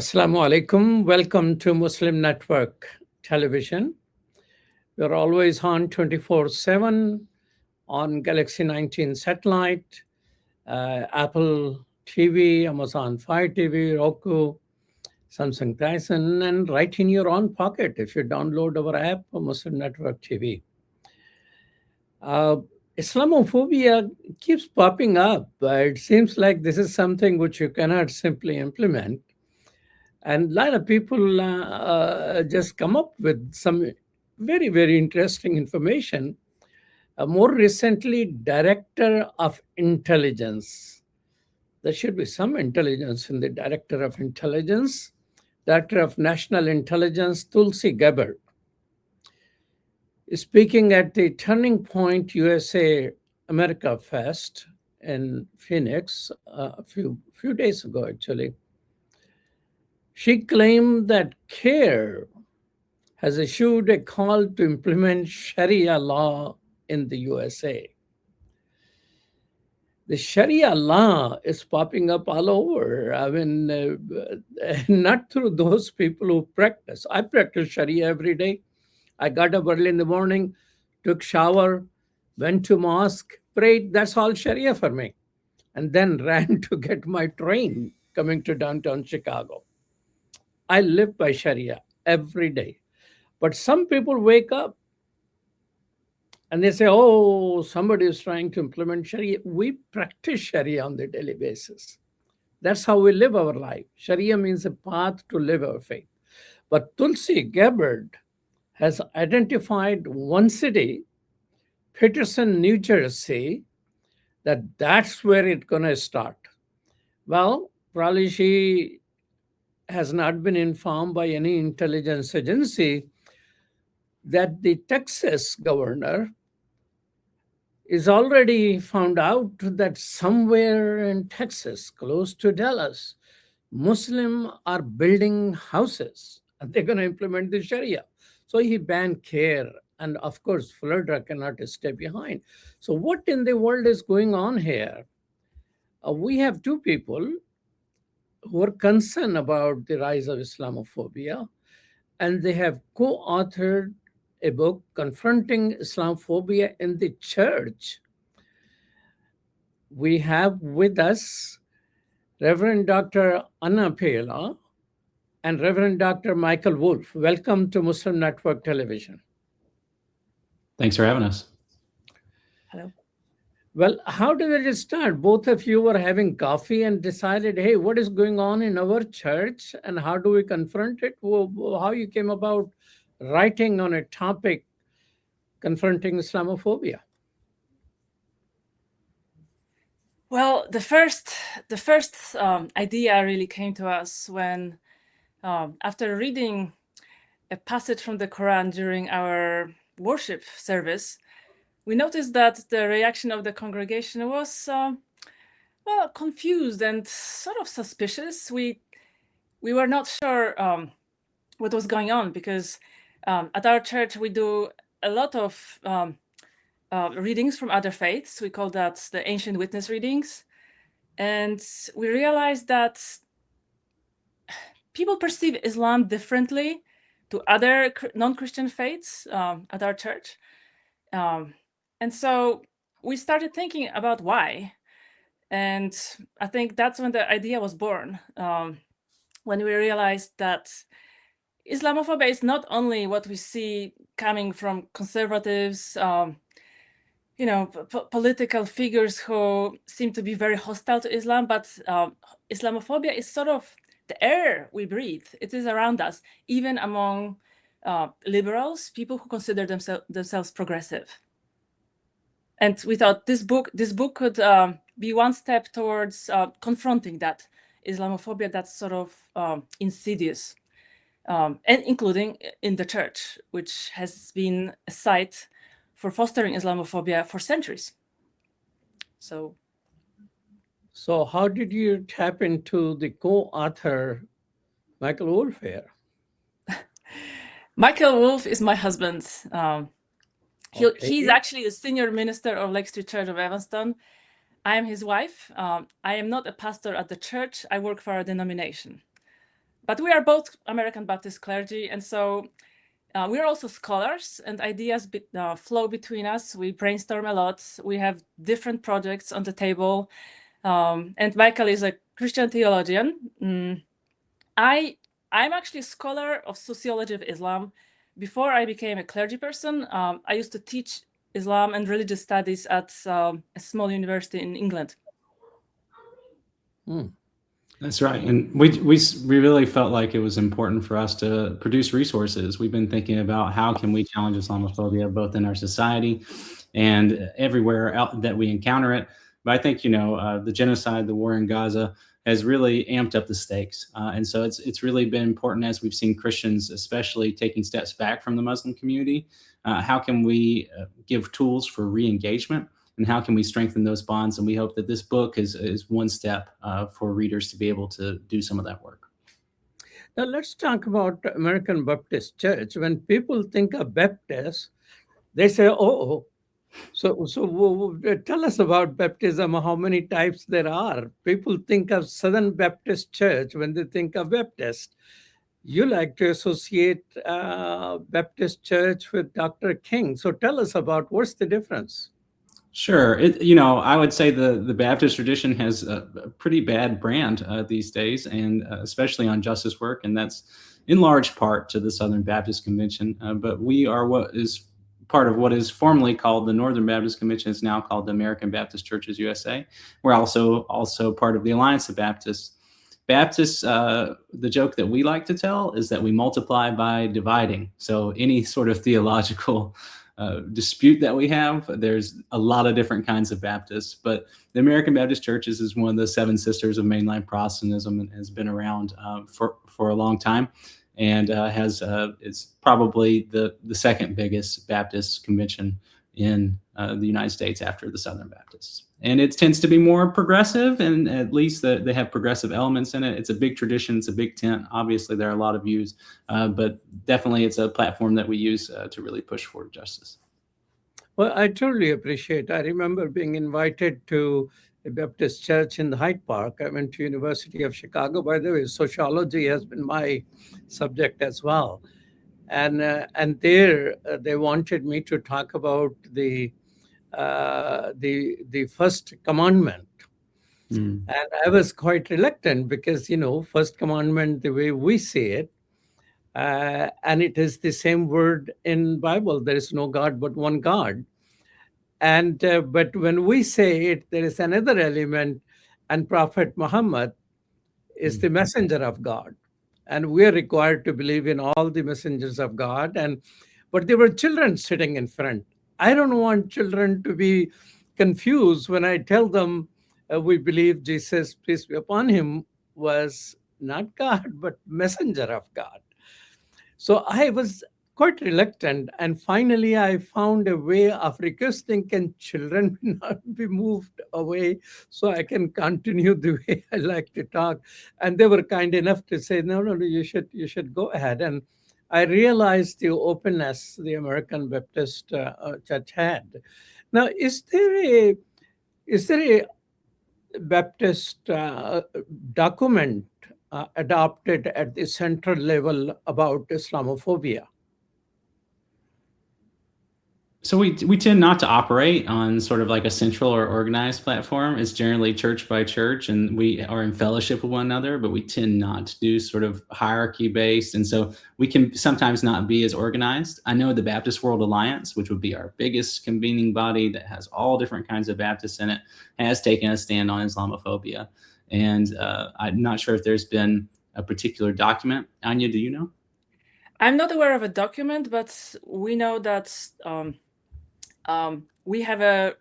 Assalamu alaikum. Welcome to Muslim Network Television. We're always on 24/7 on Galaxy 19 satellite, Apple TV, Amazon Fire TV, Roku, Samsung Tyson, and right in your own pocket if you download our app, Muslim Network TV. Islamophobia keeps popping up. It seems like this is something which you cannot simply implement. And a lot of people just come up with some very, very interesting information. More recently, Director of Intelligence. There should be some intelligence in the Director of Intelligence. Director of National Intelligence, Tulsi Gabbard, speaking at the Turning Point USA America Fest in Phoenix a few days ago, actually. She claimed that CARE has issued a call to implement Sharia law in the USA. The Sharia law is popping up all over. I mean, not through those people who practice. I practice Sharia every day. I got up early in the morning, took shower, went to mosque, prayed. That's all Sharia for me. And then ran to get my train coming to downtown Chicago. I live by Sharia every day. But some people wake up and they say, oh, somebody is trying to implement Sharia. We practice Sharia on the daily basis. That's how we live our life. Sharia means a path to live our faith. But Tulsi Gabbard has identified one city, Peterson, New Jersey, that's where it's going to start. Well, probably she has not been informed by any intelligence agency that the Texas governor is already found out that somewhere in Texas, close to Dallas, Muslims are building houses and they're going to implement the Sharia. So he banned CARE. And of course, Florida cannot stay behind. So what in the world is going on here? We have two people who are concerned about the rise of Islamophobia, and they have co-authored a book, Confronting Islamophobia in the Church. We have with us Reverend Dr. Anna Piela and Reverend Dr. Michael Woolf. Welcome to Muslim Network Television. Thanks for having us. Hello. Well, how did it start? Both of you were having coffee and decided, hey, what is going on in our church and how do we confront it? How you came about writing on a topic, confronting Islamophobia? Well, the first idea really came to us when, after reading a passage from the Quran during our worship service, we noticed that the reaction of the congregation was, confused and sort of suspicious. We were not sure what was going on because at our church we do a lot of readings from other faiths. We call that the ancient witness readings. And we realized that people perceive Islam differently to other non-Christian faiths at our church. And so we started thinking about why. And I think that's when the idea was born, when we realized that Islamophobia is not only what we see coming from conservatives, political figures who seem to be very hostile to Islam, but Islamophobia is sort of the air we breathe. It is around us, even among liberals, people who consider themselves progressive. And we thought this book could be one step towards confronting that Islamophobia that's sort of insidious, and including in the church, which has been a site for fostering Islamophobia for centuries. So how did you tap into the co-author, Michael Woolf here? Michael Woolf is my husband. He's actually the senior minister of Lake Street Church of Evanston. I am his wife. I am not a pastor at the church. I work for a denomination. But we are both American Baptist clergy, and so we are also scholars, and ideas flow between us. We brainstorm a lot. We have different projects on the table. And Michael is a Christian theologian. I'm actually a scholar of sociology of Islam. Before I became a clergy person, I used to teach Islam and religious studies at a small university in England. That's right. And we really felt like it was important for us to produce resources. We've been thinking about how can we challenge Islamophobia both in our society and everywhere out that we encounter it. But I think, the genocide, the war in Gaza has really amped up the stakes. And so it's really been important as we've seen Christians, especially taking steps back from the Muslim community. How can we give tools for re-engagement? And how can we strengthen those bonds? And we hope that this book is one step for readers to be able to do some of that work. Now, let's talk about American Baptist Church. When people think of Baptist, they say, oh, so tell us about baptism, how many types there are. People think of Southern Baptist Church when they think of Baptist. You like to associate Baptist Church with Dr. King. So tell us about what's the difference. Sure. I would say the Baptist tradition has a pretty bad brand these days, and especially on justice work. And that's in large part to the Southern Baptist Convention. But we are what is part of what is formerly called the Northern Baptist Convention. Is now called the American Baptist Churches USA. We're also part of the Alliance of Baptists. Baptists, the joke that we like to tell is that we multiply by dividing. So any sort of theological dispute that we have, there's a lot of different kinds of Baptists, but the American Baptist Churches is one of the seven sisters of mainline Protestantism and has been around for a long time, and is probably the second biggest Baptist convention in the United States after the Southern Baptists. And it tends to be more progressive, and at least they have progressive elements in it. It's a big tradition. It's a big tent. Obviously, there are a lot of views, but definitely it's a platform that we use to really push for justice. Well, I totally appreciate. I remember being invited to a Baptist church in the Hyde Park. I went to University of Chicago. By the way, sociology has been my subject as well. And there they wanted me to talk about the first commandment. And I was quite reluctant because, first commandment, the way we say it, and it is the same word in Bible, there is no God but one God. And but when we say it, there is another element, and Prophet Muhammad is the messenger of God. And we are required to believe in all the messengers of God. But there were children sitting in front. I don't want children to be confused when I tell them we believe Jesus, peace be upon him, was not God, but messenger of God. So I was quite reluctant. And finally, I found a way of requesting, can children not be moved away so I can continue the way I like to talk? And they were kind enough to say, no, you should go ahead. And I realized the openness the American Baptist Church had. Now, is there a Baptist document adopted at the central level about Islamophobia? So we tend not to operate on sort of like a central or organized platform. It's generally church by church, and we are in fellowship with one another, but we tend not to do sort of hierarchy based. And so we can sometimes not be as organized. I know the Baptist World Alliance, which would be our biggest convening body that has all different kinds of Baptists in it, has taken a stand on Islamophobia. And I'm not sure if there's been a particular document. Anya, do you know? I'm not aware of a document, but we know that we are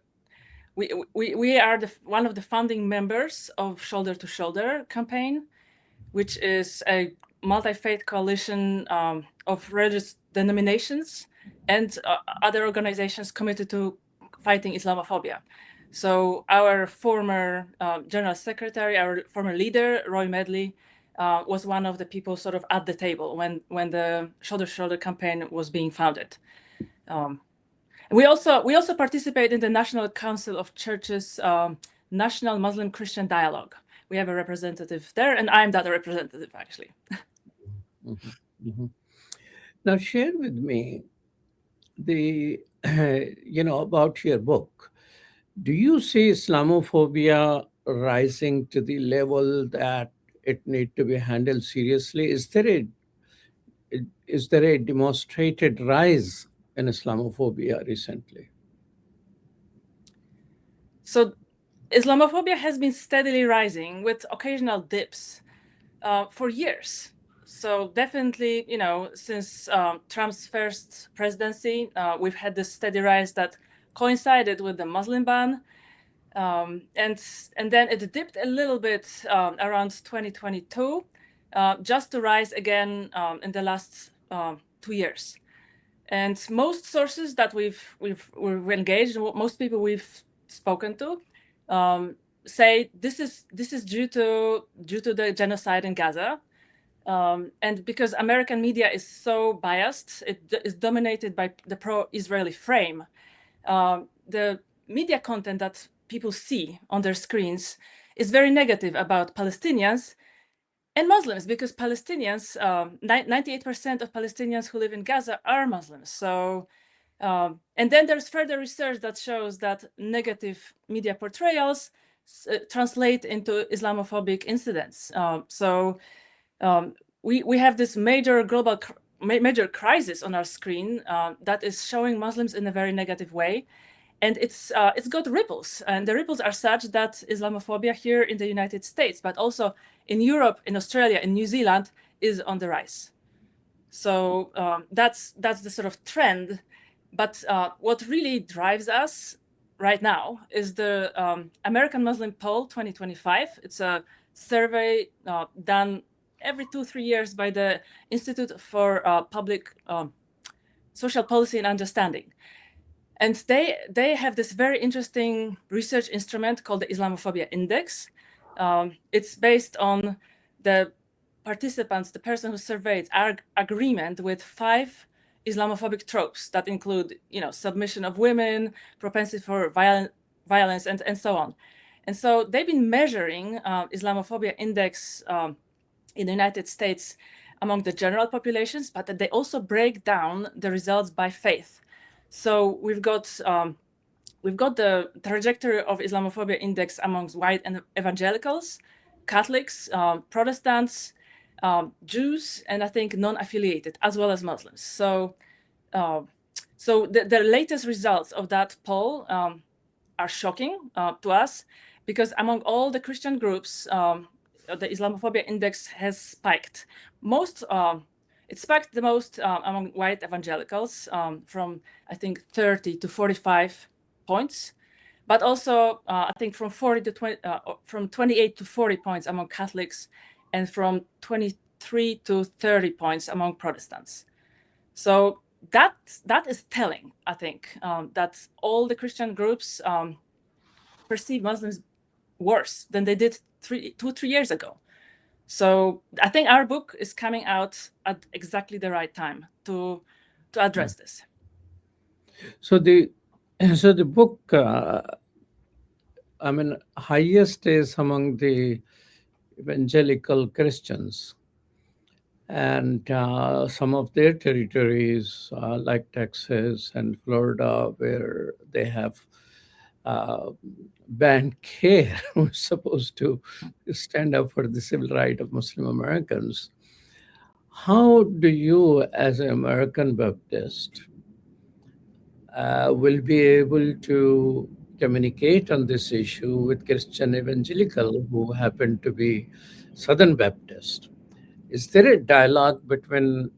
one of the founding members of Shoulder to Shoulder campaign, which is a multi-faith coalition of religious denominations and other organizations committed to fighting Islamophobia. So our former general secretary, our former leader, Roy Medley, was one of the people sort of at the table when the Shoulder to Shoulder campaign was being founded. We also participate in the National Council of Churches National Muslim Christian Dialogue. We have a representative there, and I'm that representative, actually. Mhm, mhm. Now, share with me the, about your book. Do you see Islamophobia rising to the level that it need to be handled seriously? Is there a demonstrated rise in Islamophobia recently? So Islamophobia has been steadily rising with occasional dips for years. So definitely, since Trump's first presidency, we've had this steady rise that coincided with the Muslim ban. And then it dipped a little bit around 2022, just to rise again in the last 2 years. And most sources that we've engaged, most people we've spoken to, say this is due to the genocide in Gaza, and because American media is so biased, it is dominated by the pro-Israeli frame. The media content that people see on their screens is very negative about Palestinians and Muslims, because Palestinians, 98% of Palestinians who live in Gaza are Muslims. So, and then there's further research that shows that negative media portrayals translate into Islamophobic incidents. We have this major global major crisis on our screen that is showing Muslims in a very negative way. And it's got ripples, and the ripples are such that Islamophobia here in the United States, but also in Europe, in Australia, in New Zealand, is on the rise. So that's the sort of trend. But what really drives us right now is the American Muslim Poll 2025. It's a survey done every 2-3 years by the Institute for Public Social Policy and Understanding. And they have this very interesting research instrument called the Islamophobia Index. It's based on the participants, the person who surveyed, our agreement with 5 Islamophobic tropes that include, submission of women, propensity for violence, and so on. And so they've been measuring Islamophobia Index in the United States among the general populations, but they also break down the results by faith. So we've got the trajectory of Islamophobia Index amongst white and evangelicals, Catholics, Protestants, Jews, and I think non-affiliated, as well as Muslims. So the latest results of that poll are shocking to us, because among all the Christian groups, the Islamophobia Index has spiked. It spiked the most among white evangelicals, from I think 30 to 45 points, but also I think from 28 to 40 points among Catholics, and from 23 to 30 points among Protestants. So that is telling, I think, that all the Christian groups perceive Muslims worse than they did 2-3 years ago. So I think our book is coming out at exactly the right time to address this. So the book, highest is among the evangelical Christians, and some of their territories, like Texas and Florida, where they have banned care, who's supposed to stand up for the civil right of Muslim Americans. How do you, as an American Baptist, will be able to communicate on this issue with Christian evangelical who happen to be Southern Baptist? Is there a dialogue between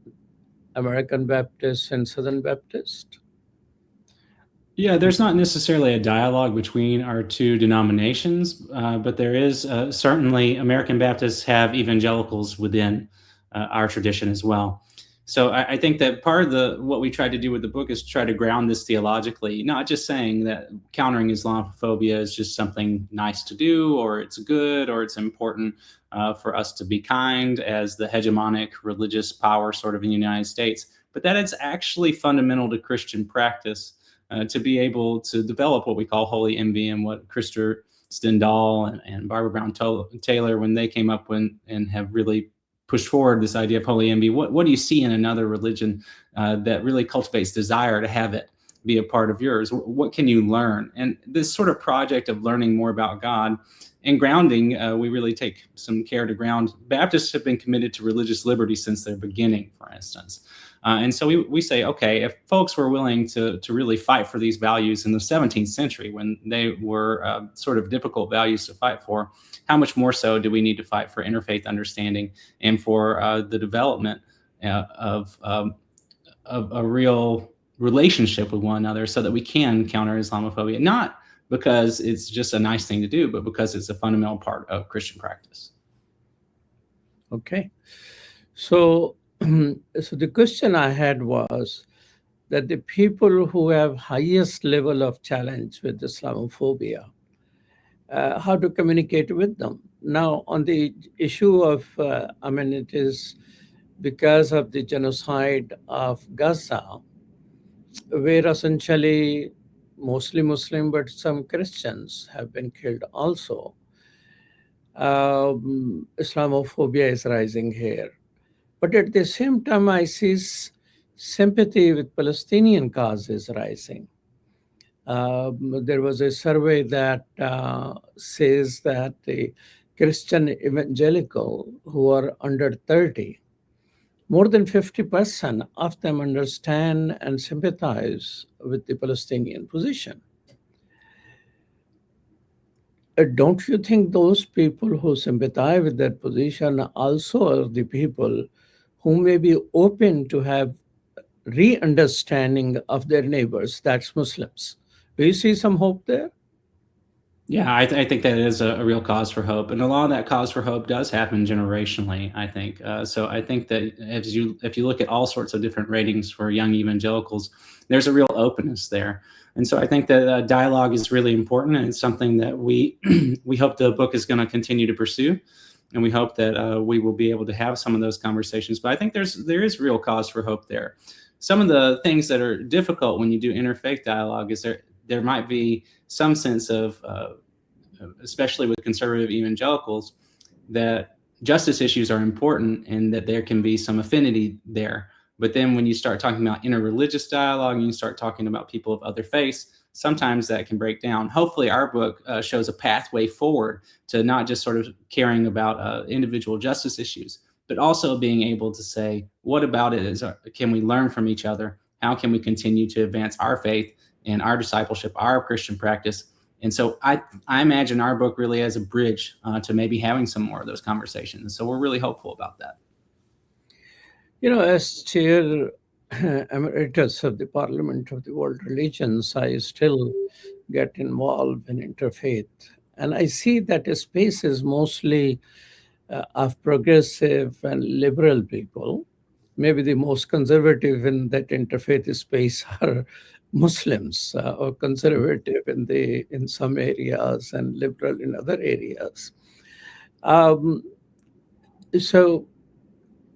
American Baptists and Southern Baptist? Yeah, there's not necessarily a dialogue between our two denominations, but there is certainly American Baptists have evangelicals within our tradition as well. So I think that part of what we tried to do with the book is try to ground this theologically, not just saying that countering Islamophobia is just something nice to do, or it's good, or it's important for us to be kind as the hegemonic religious power sort of in the United States, but that it's actually fundamental to Christian practice to be able to develop what we call holy envy, and what Krister Stendahl and Barbara Brown Taylor, when they came up and have really push forward this idea of holy envy, what do you see in another religion that really cultivates desire to have it be a part of yours? What can you learn? And this sort of project of learning more about God and grounding, we really take some care to ground. Baptists have been committed to religious liberty since their beginning, for instance. And so we say, okay, if folks were willing to really fight for these values in the 17th century when they were sort of difficult values to fight for, how much more so do we need to fight for interfaith understanding and for the development of a real relationship with one another so that we can counter Islamophobia, not because it's just a nice thing to do, but because it's a fundamental part of Christian practice. Okay. So the question I had was that the people who have highest level of challenge with Islamophobia, how to communicate with them. Now, on the issue of, it is because of the genocide of Gaza, where essentially mostly Muslim, but some Christians have been killed also. Islamophobia is rising here. But at the same time, I see sympathy with Palestinian cause is rising. There was a survey that says that the Christian evangelical who are under 30, more than 50% of them understand and sympathize with the Palestinian position. Don't you think those people who sympathize with that position also are the people who may be open to have re-understanding of their neighbors, that's Muslims? Do you see some hope there? Yeah, I think that is a real cause for hope, and a lot of that cause for hope does happen generationally, I think. So I think that if you look at all sorts of different ratings for young evangelicals, there's a real openness there. And so I think that dialogue is really important, and it's something that we we hope the book is going to continue to pursue, and we hope that we will be able to have some of those conversations. But I think there is real cause for hope there. Some of the things that are difficult when you do interfaith dialogue is there might be some sense of, especially with conservative evangelicals, that justice issues are important and that there can be some affinity there. But then when you start talking about interreligious dialogue and you start talking about people of other faiths, sometimes that can break down. Hopefully our book shows a pathway forward to not just sort of caring about individual justice issues, but also being able to say, what about it can we learn from each other? How can we continue to advance our faith and our discipleship, our Christian practice? And so I imagine our book really as a bridge to maybe having some more of those conversations. So we're really hopeful about that. As chair emeritus of the Parliament of the World Religions, I still get involved in interfaith. And I see that the space is mostly of progressive and liberal people. Maybe the most conservative in that interfaith space are Muslims, or conservative in some areas and liberal in other areas. So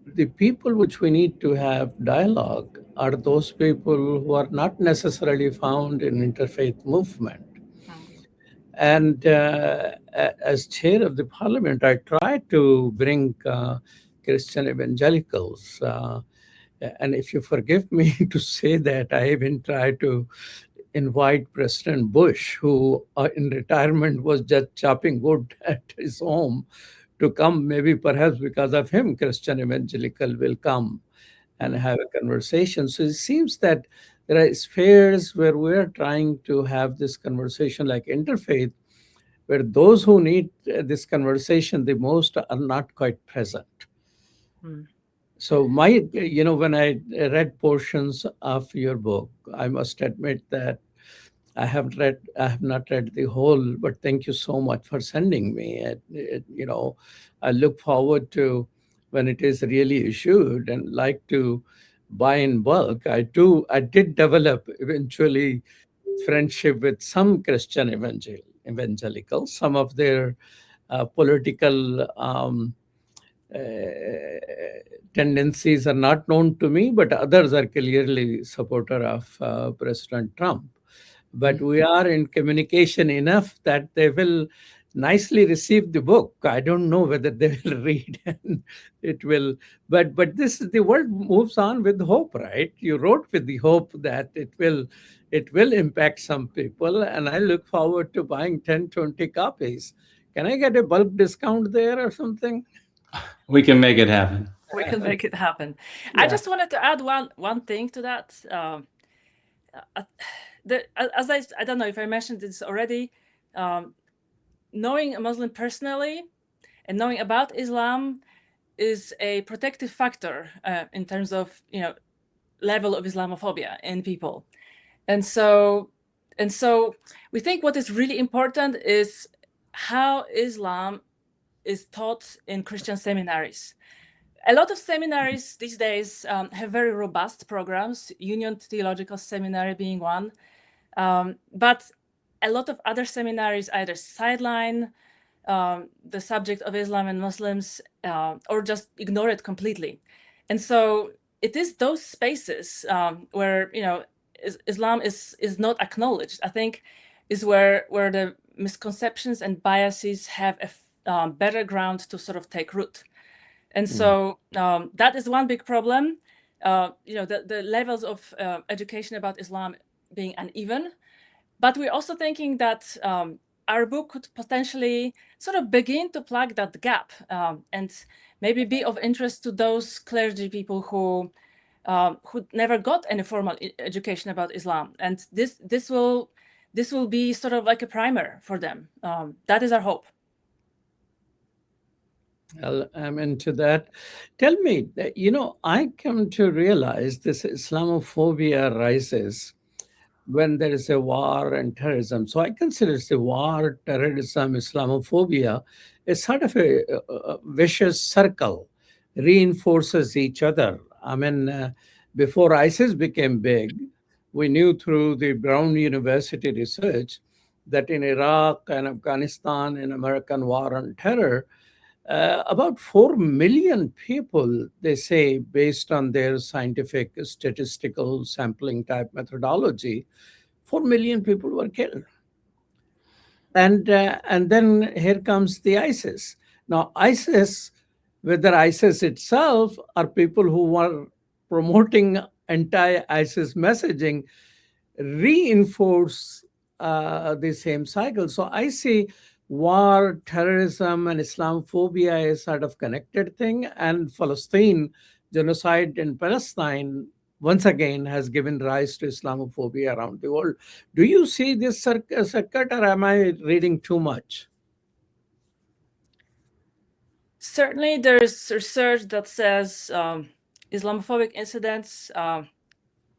the people which we need to have dialogue are those people who are not necessarily found in interfaith movement. And as chair of the Parliament, I try to bring Christian evangelicals. And if you forgive me to say that, I even tried to invite President Bush, who in retirement was just chopping wood at his home, to come. Maybe perhaps because of him, Christian evangelical will come and have a conversation. So it seems that there are spheres where we're trying to have this conversation like interfaith, where those who need this conversation the most are not quite present. So when I read portions of your book, I must admit that I have not read the whole, but thank you so much for sending me. I look forward to when it is really issued and like to buy in bulk. I did develop eventually friendship with some Christian evangelicals. Some of their political tendencies are not known to me, but others are clearly supporter of President Trump. But we are in communication enough that they will nicely receive the book. I don't know whether they will read and it will, but this the world moves on with hope, right? You wrote with the hope that it will impact some people, and I look forward to buying 10, 20 copies. Can I get a bulk discount there or something? We can make it happen. We can make it happen. I Yeah. just wanted to add one thing to that. As I don't know if I mentioned this already, knowing a Muslim personally and knowing about Islam is a protective factor in terms of level of Islamophobia in people, and so we think what is really important is how Islam is taught in Christian seminaries. A lot of seminaries these days have very robust programs, Union Theological Seminary being one, but a lot of other seminaries either sideline the subject of Islam and Muslims or just ignore it completely. And so it is those spaces where Islam is not acknowledged, I think, is where the misconceptions and biases have a better ground to sort of take root. And so that is one big problem. The levels of education about Islam being uneven. But we're also thinking that our book could potentially sort of begin to plug that gap and maybe be of interest to those clergy people who never got any formal education about Islam. And this will be sort of like a primer for them. That is our hope. Well, I'm into that. Tell me, I come to realize this Islamophobia rises when there is a war and terrorism. So I consider the war, terrorism, Islamophobia is sort of a vicious circle, reinforces each other. I mean, before ISIS became big, we knew through the Brown University research that in Iraq and Afghanistan, in American war on terror, about 4 million people, they say, based on their scientific statistical sampling type methodology, 4 million people were killed. And then here comes the ISIS. Now, ISIS, whether ISIS itself or people who were promoting anti-ISIS messaging, reinforce the same cycle. So I see war, terrorism, and Islamophobia is sort of connected thing. And Palestine, genocide in Palestine, once again has given rise to Islamophobia around the world. Do you see this circuit, or am I reading too much? Certainly, there's research that says Islamophobic incidents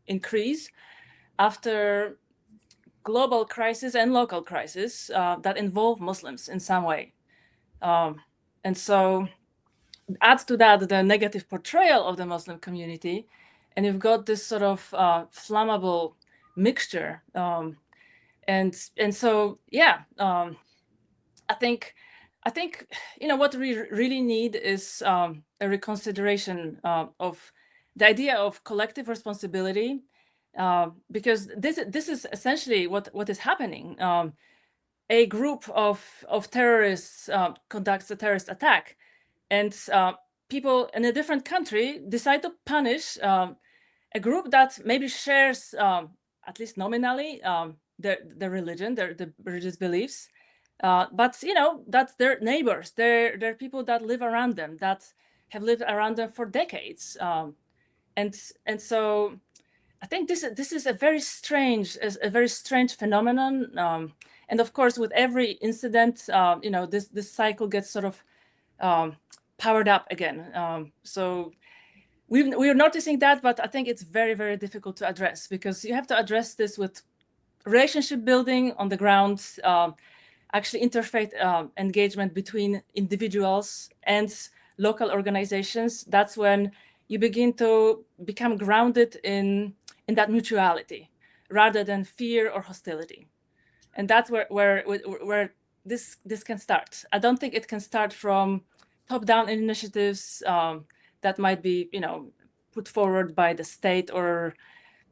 increase after global crisis and local crisis that involve Muslims in some way. And so add to that the negative portrayal of the Muslim community, and you've got this sort of flammable mixture. And so, yeah, I think what we really need is a reconsideration of the idea of collective responsibility, because this is essentially what is happening. A group of terrorists conducts a terrorist attack, and people in a different country decide to punish a group that maybe shares, at least nominally, the religion, the religious beliefs. But that's their neighbors. They're people that live around them, that have lived around them for decades, and so I think this is a very strange phenomenon. And of course, with every incident, this cycle gets sort of powered up again. So we're noticing that, but I think it's very, very difficult to address, because you have to address this with relationship building on the ground. Actually interfaith engagement between individuals and local organizations. That's when you begin to become grounded in that mutuality rather than fear or hostility. And that's where this can start. I don't think it can start from top-down initiatives that might be put forward by the state or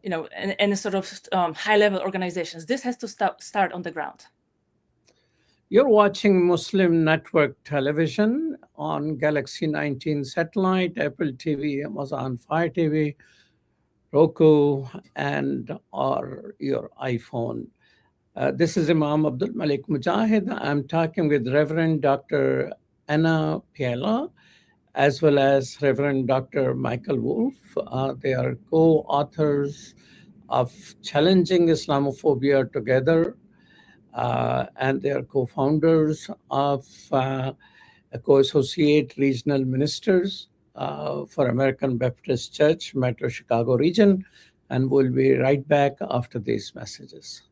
any sort of high-level organizations. This has to start on the ground. You're watching Muslim Network Television on Galaxy 19 satellite, Apple TV, Amazon Fire TV, Roku, and or your iPhone. This is Imam Abdul Malik Mujahid. I'm talking with Reverend Dr. Anna Piela, as well as Reverend Dr. Michael Woolf. They are co-authors of Challenging Islamophobia Together, and they are co-founders of co-associate regional ministers for American Baptist Church, Metro Chicago region. And we'll be right back after these messages.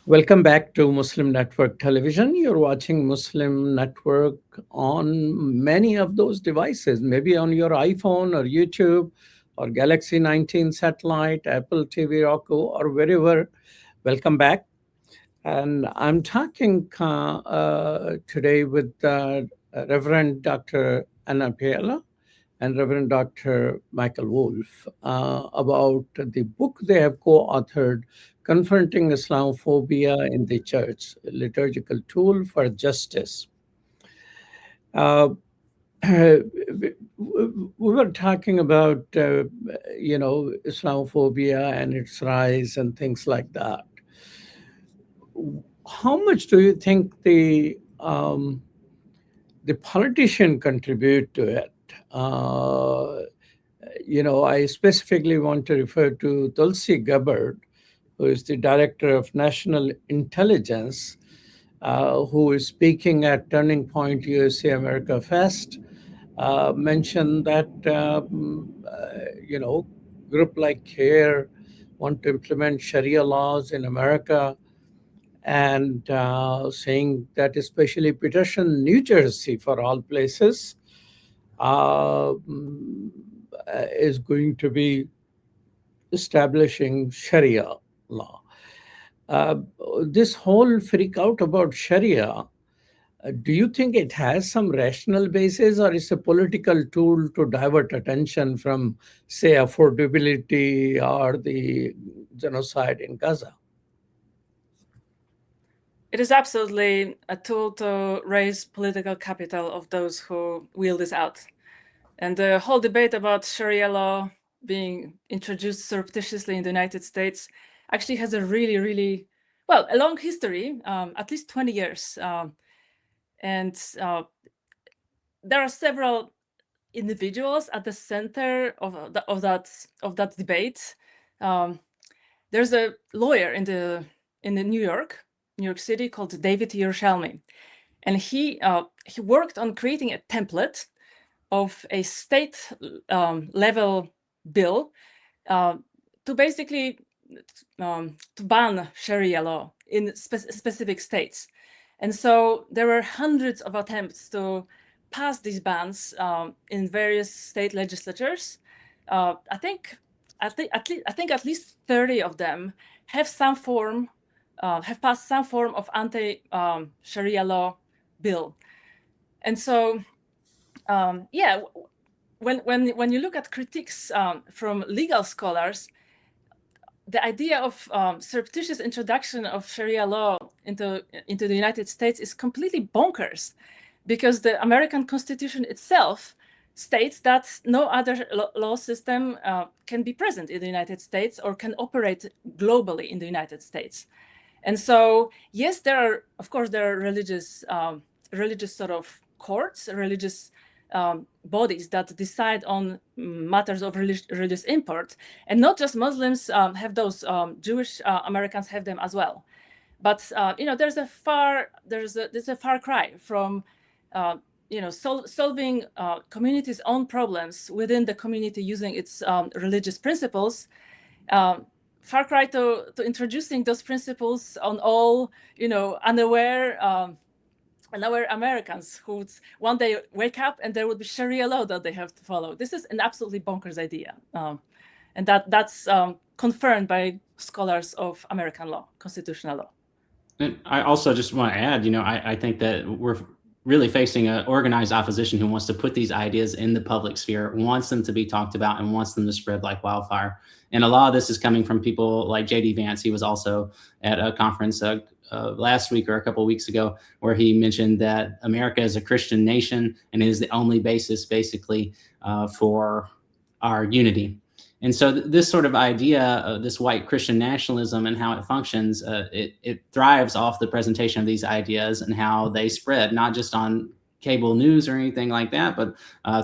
Welcome back to Muslim Network Television. You're watching Muslim Network on many of those devices, maybe on your iPhone or YouTube or Galaxy 19 satellite, Apple TV, Roku, or wherever. Welcome back. And I'm talking today with Reverend Dr. Anna Piela and Reverend Dr. Michael Woolf about the book they have co-authored, Confronting Islamophobia in the Church, a liturgical tool for justice. We were talking about, Islamophobia and its rise and things like that. How much do you think the politician contribute to it? I specifically want to refer to Tulsi Gabbard, who is the Director of National Intelligence, who is speaking at Turning Point USA America Fest, mentioned that, group like CARE want to implement Sharia laws in America, and saying that especially Peterson, New Jersey, for all places, is going to be establishing Sharia law. This whole freak out about Sharia, do you think it has some rational basis, or is a political tool to divert attention from, say, affordability or the genocide in Gaza? It is absolutely a tool to raise political capital of those who wheel this out. And the whole debate about Sharia law being introduced surreptitiously in the United States actually has a really, really, a long history, at least 20 years. And there are several individuals at the center of that debate. There's a lawyer in New York City called David Yerushalmi, and he worked on creating a template of a state level bill to basically to ban Sharia law in specific states. And so there were hundreds of attempts to pass these bans in various state legislatures. I think at least 30 of them have have passed some form of anti-Sharia law bill. And so, when you look at critiques from legal scholars, the idea of surreptitious introduction of Sharia law into the United States is completely bonkers, because the American Constitution itself states that no other law system can be present in the United States or can operate globally in the United States. And so, yes, there are religious sort of courts, religious bodies that decide on matters of religious import, and not just Muslims have those. Jewish Americans have them as well. But there's a far cry from solving community's own problems within the community using its religious principles. Far cry to introducing those principles on all unaware Americans who would one day wake up and there would be Sharia law that they have to follow. This is an absolutely bonkers idea, and that's confirmed by scholars of American law, constitutional law. And I also just want to add, I think that we're really facing an organized opposition who wants to put these ideas in the public sphere, wants them to be talked about, and wants them to spread like wildfire. And a lot of this is coming from people like J.D. Vance. He was also at a conference last week or a couple of weeks ago, where he mentioned that America is a Christian nation and is the only basis, basically, for our unity. And so this sort of idea of this white Christian nationalism and how it functions, it thrives off the presentation of these ideas and how they spread, not just on cable news or anything like that, but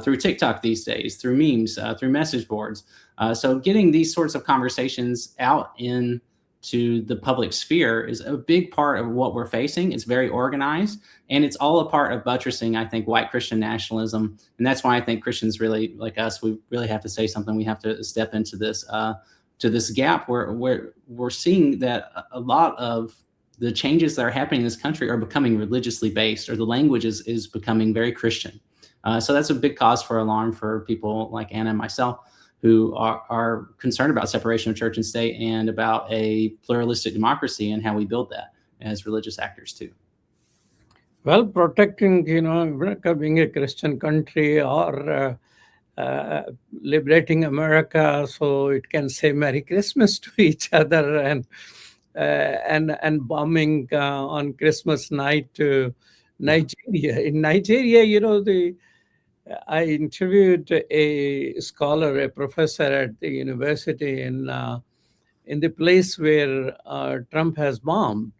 through TikTok these days, through memes, through message boards. So getting these sorts of conversations out into the public sphere is a big part of what we're facing. It's very organized, and it's all a part of buttressing, I think, white Christian nationalism. And that's why I think Christians really, like us, we really have to say something. We have to step into this to this gap where we're seeing that a lot of the changes that are happening in this country are becoming religiously based, or the language is becoming very Christian. So that's a big cause for alarm for people like Anna and myself, who are concerned about separation of church and state and about a pluralistic democracy and how we build that as religious actors too. Well, protecting, America being a Christian country, or liberating America so it can say Merry Christmas to each other, and bombing on Christmas night to Nigeria. In Nigeria, I interviewed a scholar, a professor at the university in the place where Trump has bombed.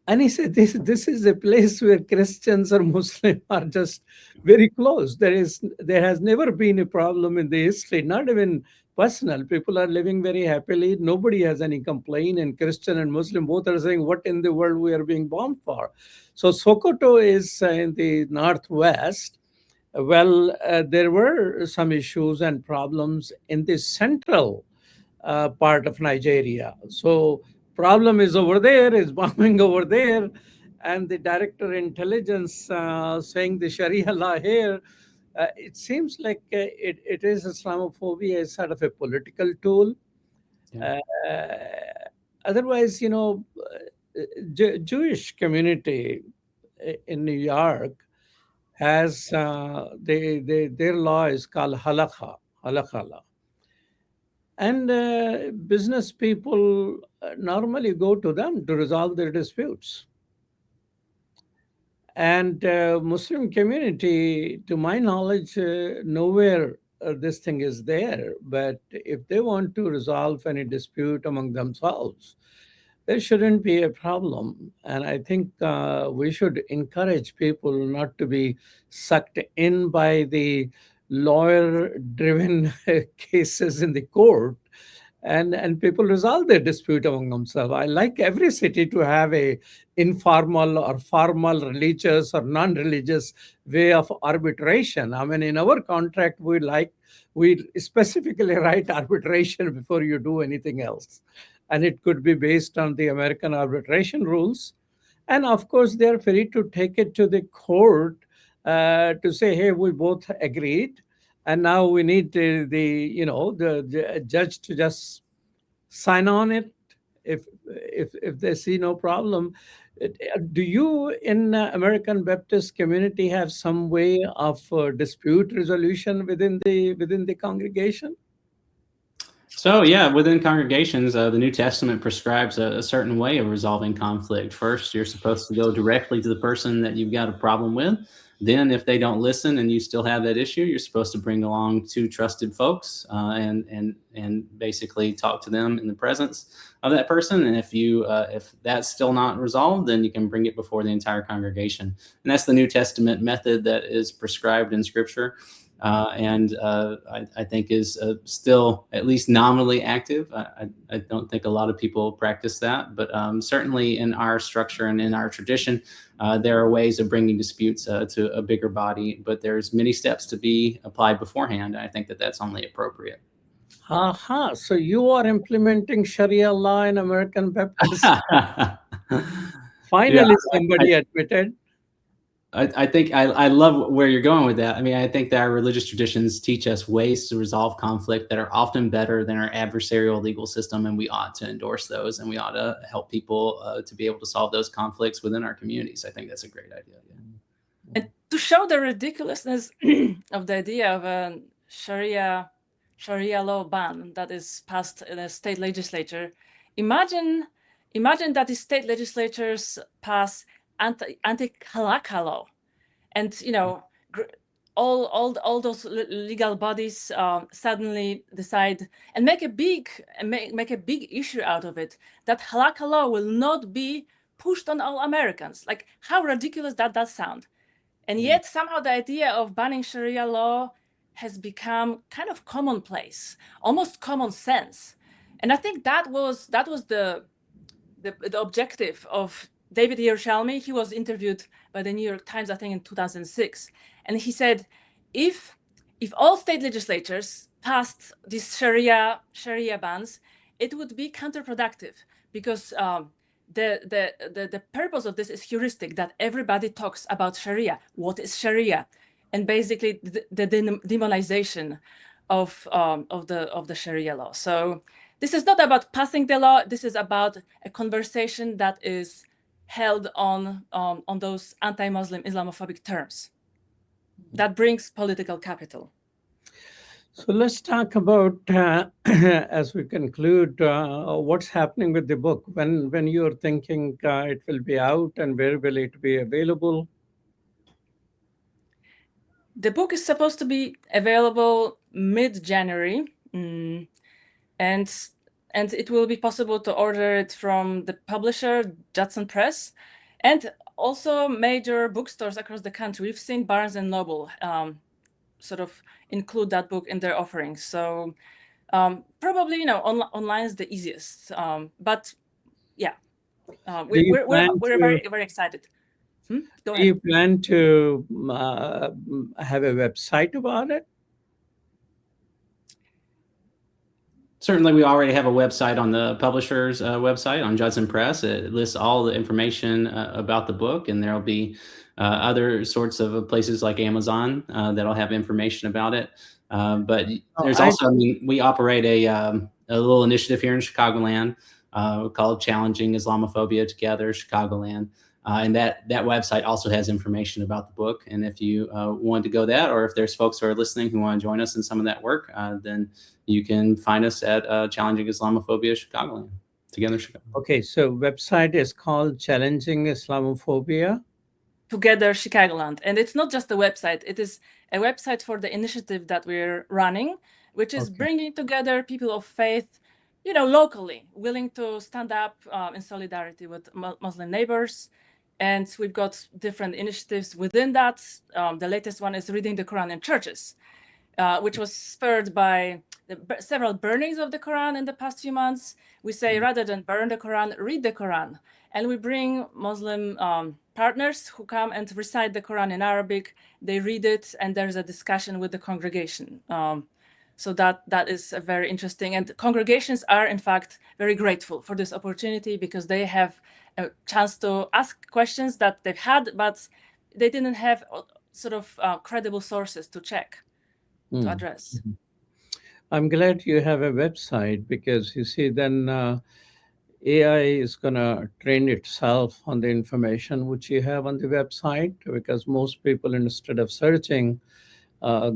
And he said, this is a place where Christians or Muslims are just very close. There has never been a problem in the history, not even personal. People are living very happily. Nobody has any complaint. And Christian and Muslim both are saying, what in the world we are being bombed for? So Sokoto is in the northwest. Well, there were some issues and problems in the central part of Nigeria. So problem is over there, is bombing over there, and the director intelligence saying the Sharia law here. It seems like it is Islamophobia is sort of a political tool. Yeah. Otherwise, Jewish community in New York has their law is called halakha law. And business people normally go to them to resolve their disputes. And Muslim community, to my knowledge, nowhere this thing is there. But if they want to resolve any dispute among themselves, there shouldn't be a problem. And I think we should encourage people not to be sucked in by the lawyer-driven cases in the court, and people resolve their dispute among themselves. I like every city to have a informal or formal, religious or non-religious way of arbitration. I mean, in our contract, we specifically write arbitration before you do anything else. And it could be based on the American arbitration rules. And of course, they're free to take it to the court to say, hey, we both agreed. And now we need the judge to just sign on it if they see no problem. Do you in American Baptist community have some way of dispute resolution within the congregation? So yeah, within congregations, the New Testament prescribes a certain way of resolving conflict. First, you're supposed to go directly to the person that you've got a problem with. Then if they don't listen and you still have that issue, you're supposed to bring along two trusted folks and basically talk to them in the presence of that person. And if that's still not resolved, then you can bring it before the entire congregation. And that's the New Testament method that is prescribed in Scripture. I think is still at least nominally active. I don't think a lot of people practice that, but certainly in our structure and in our tradition, there are ways of bringing disputes to a bigger body, but there's many steps to be applied beforehand. I think that that's only appropriate. So you are implementing Sharia law in American Baptist? Finally, somebody admitted. I think I love where you're going with that. I mean, I think that our religious traditions teach us ways to resolve conflict that are often better than our adversarial legal system, and we ought to endorse those, and we ought to help people to be able to solve those conflicts within our communities. I think that's a great idea. Yeah. And to show the ridiculousness of the idea of a Sharia law ban that is passed in a state legislature, imagine that the state legislatures pass anti-halakha law, and all those legal bodies suddenly decide and make a big issue out of it, that halakha law will not be pushed on all Americans. Like, how ridiculous that does sound. And yet somehow the idea of banning Sharia law has become kind of commonplace, almost common sense. And I think that was the objective of David Yerushalmi. He was interviewed by the New York Times, I think in 2006. And he said, if all state legislatures passed these Sharia bans, it would be counterproductive, because the purpose of this is heuristic, that everybody talks about Sharia. What is Sharia? And basically the demonization of the Sharia law. So this is not about passing the law. This is about a conversation that is held on those anti-Muslim Islamophobic terms. That brings political capital. So let's talk about, as we conclude, what's happening with the book. When you're thinking it will be out, and where will it be available? The book is supposed to be available mid-January, and it will be possible to order it from the publisher, Judson Press, and also major bookstores across the country. We've seen Barnes and Noble sort of include that book in their offerings. So probably, online is the easiest. But yeah, we're very, very excited. Do you plan to have a website about it? Certainly, we already have a website on the publisher's website on Judson Press. It lists all the information about the book, and there'll be other sorts of places like Amazon that'll have information about it. But there's also, we operate a little initiative here in Chicagoland called Challenging Islamophobia Together, Chicagoland. And that website also has information about the book. And if you want to go that, or if there's folks who are listening who want to join us in some of that work, then you can find us at Challenging Islamophobia Chicagoland, Together Chicago. Okay, so website is called Challenging Islamophobia Together Chicagoland. And it's not just a website. It is a website for the initiative that we're running, which is bringing together people of faith, locally, willing to stand up in solidarity with Muslim neighbors. And we've got different initiatives within that. The latest one is reading the Quran in churches, which was spurred by several burnings of the Quran in the past few months. We say, rather than burn the Quran, read the Quran. And we bring Muslim partners who come and recite the Quran in Arabic. They read it, and there's a discussion with the congregation. So that is very interesting. And congregations are, in fact, very grateful for this opportunity, because they have a chance to ask questions that they've had, but they didn't have sort of credible sources to check, to address. Mm-hmm. I'm glad you have a website, because you see, then AI is going to train itself on the information which you have on the website, because most people, instead of searching,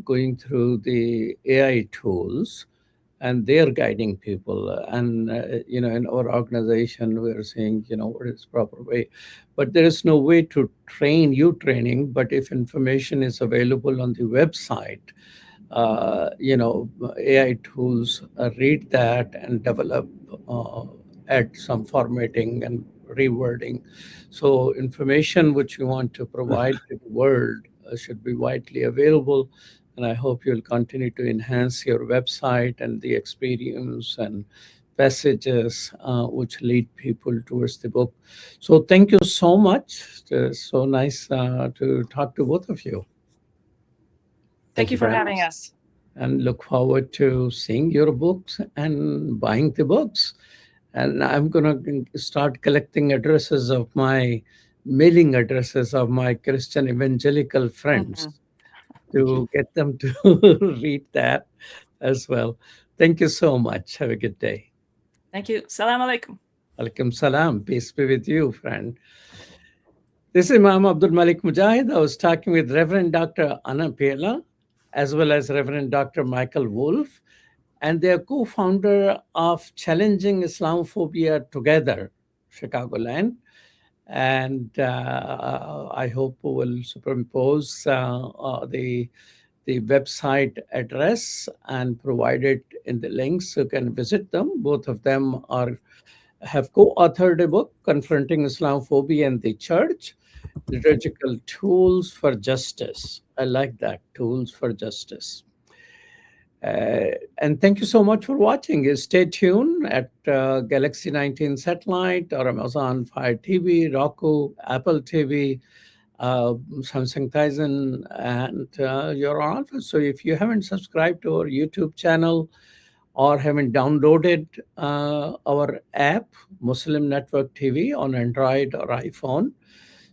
going through the AI tools, and they're guiding people. And, in our organization, we're saying, what is the proper way. But there is no way to training. But if information is available on the website, AI tools read that and develop, add some formatting and rewording. So information which you want to provide to the world should be widely available. And I hope you'll continue to enhance your website and the experience and passages which lead people towards the book. So thank you so much. It's so nice to talk to both of you. Thank you for having us. And look forward to seeing your books and buying the books. And I'm going to start collecting mailing addresses of my Christian evangelical friends to get them to read that as well. Thank you so much. Have a good day. Thank you. Salam alaikum. Alaikum salam. Peace be with you, friend. This is Imam Abdul Malik Mujahid. I was talking with Reverend Dr. Anna Piela, as well as Reverend Dr. Michael Woolf, and they are co-founder of Challenging Islamophobia Together, Chicagoland. And I hope we will superimpose the website address and provide it in the links so you can visit them. Both of them have co-authored a book, Confronting Islamophobia and the Church, Liturgical Tools for Justice. I like that, Tools for Justice. And thank you so much for watching. Stay tuned at Galaxy 19 satellite or Amazon Fire TV, Roku, Apple TV, Samsung Tizen, and your Alpha. So if you haven't subscribed to our YouTube channel or haven't downloaded our app, Muslim Network TV, on Android or iPhone,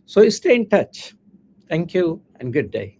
so stay in touch. Thank you and good day.